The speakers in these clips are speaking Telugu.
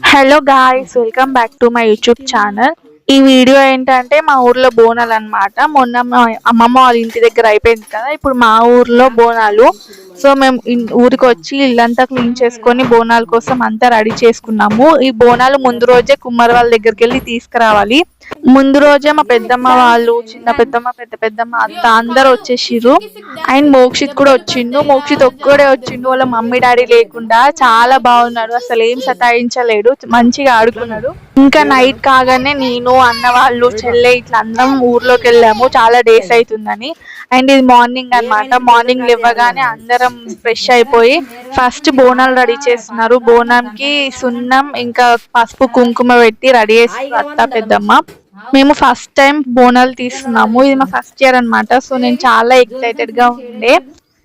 Hello guys, welcome back to my YouTube channel. ఈ వీడియో ఏంటంటే మా ఊర్లో బోనాలు అన్నమాట. మొన్న మా అమ్మమ్మ వాళ్ళ ఇంటి దగ్గర అయిపోయింది కదా, ఇప్పుడు మా ఊర్లో బోనాలు. సో మేము ఊరికి వచ్చి ఇల్లంతా క్లీన్ చేసుకొని బోనాల కోసం అంతా రెడీ చేసుకున్నాము. ఈ బోనాలు ముందు రోజే కుమ్మరి వాళ్ళ దగ్గరికి వెళ్ళి తీసుకురావాలి. ముందు రోజే మా పెద్దమ్మ వాళ్ళు, చిన్న పెద్దమ్మ, పెద్ద పెద్దమ్మ అంతా అందరు వచ్చేసిర్రు. అండ్ మోక్షిత్ కూడా వచ్చిండు. మోక్షిత్ ఒక్కడే వచ్చిండు, వాళ్ళ మమ్మీ డాడీ లేకుండా. చాలా బాగున్నాడు, అసలు ఏం సతాయించలేడు, మంచిగా ఆడుకున్నాడు. ఇంకా నైట్ కాగానే నేను, అన్న వాళ్ళు, చెల్లె ఇట్లా అందరం ఊర్లోకి వెళ్ళాము, చాలా డేస్ అవుతుందని. అండ్ ఇది మార్నింగ్ అన్నమాట. మార్నింగ్ లేవగానే అందరం ఫ్రెష్ అయిపోయి ఫస్ట్ బోనాలు రెడీ చేస్తున్నారు. బోనంకి సున్నం ఇంకా పసుపు కుంకుమ పెట్టి రెడీ చేస్తున్నారు అత్త పెద్దమ్మ. మేము ఫస్ట్ టైం బోనాలు తీస్తున్నాము, ఇది మా ఫస్ట్ ఇయర్ అన్నమాట. సో నేను చాలా ఎక్సైటెడ్ గా ఉండే.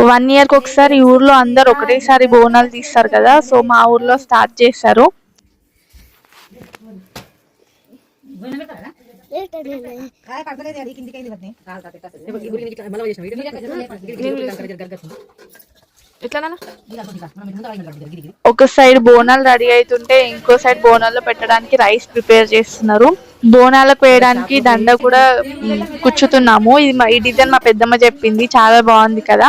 1 year కి ఒకసారి ఈ ఊర్లో అందరు ఒకటేసారి బోనాలు తీస్తారు కదా, సో మా ఊర్లో స్టార్ట్ చేశారు. ఒక సైడ్ బోనాలు రెడీ అవుతుంటే ఇంకో సైడ్ బోనాల్లో పెట్టడానికి రైస్ ప్రిపేర్ చేస్తున్నారు. బోనాలకు వేయడానికి దండ కూడా కుచ్చుతున్నాము. ఈ డిజైన్ మా పెద్దమ్మ చెప్పింది, చాలా బాగుంది కదా.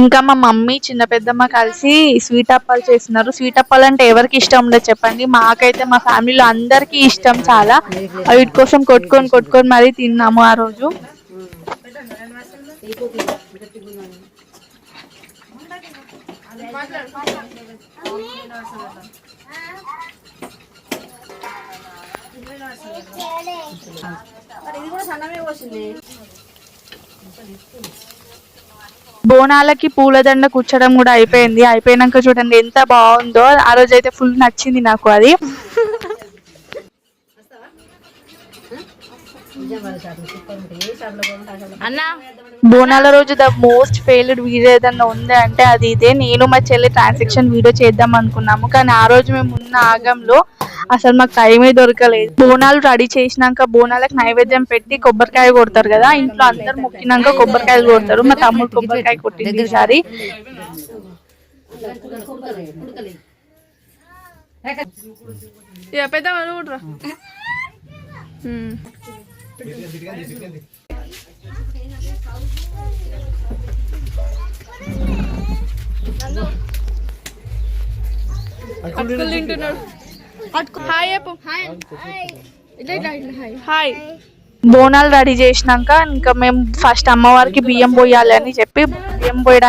ఇంకా మా మమ్మీ, చిన్న పెద్దమ్మ కలిసి స్వీట్ అప్పాలు చేస్తున్నారు. స్వీట్ అప్పాలు అంటే ఎవరికి ఇష్టం ఉండదు చెప్పండి, మాకైతే మా ఫ్యామిలీలో అందరికీ ఇష్టం చాలా. వీటి కోసం కొట్టుకొని మరీ తిన్నాము ఆ రోజు. బోనాలకి పూలదండ కూర్చడం కూడా అయిపోయింది. అయిపోయినాక చూడండి ఎంత బాగుందో. ఆ రోజు అయితే ఫుల్ నచ్చింది నాకు అది. బోనాల రోజు ద మోస్ట్ ఫెయిల్డ్ వీడియో ఏదన్నా ఉంది అంటే అది ఇదే. నేను మా చెల్లి ట్రాన్సాక్షన్ వీడియో చేద్దాం అనుకున్నాము, కానీ ఆ రోజు మేము ఉన్న ఆగంలో అసలు మాకు టైమే దొరకలేదు. బోనాలు రెడీ చేసినాక బోనాలకు నైవేద్యం పెట్టి కొబ్బరికాయ కొడతారు కదా, ఇంట్లో అందరు మొక్కినాక కొబ్బరికాయలు కొడతారు. మా తమ్ముడు కొబ్బరికాయ కొట్టింది ఈసారి. బోనాలు రెడీ చేసినాక ఇంకా మేము ఫస్ట్ అమ్మవారికి బియ్యం పోయాలి అని చెప్పి బియ్యం పోయడానికి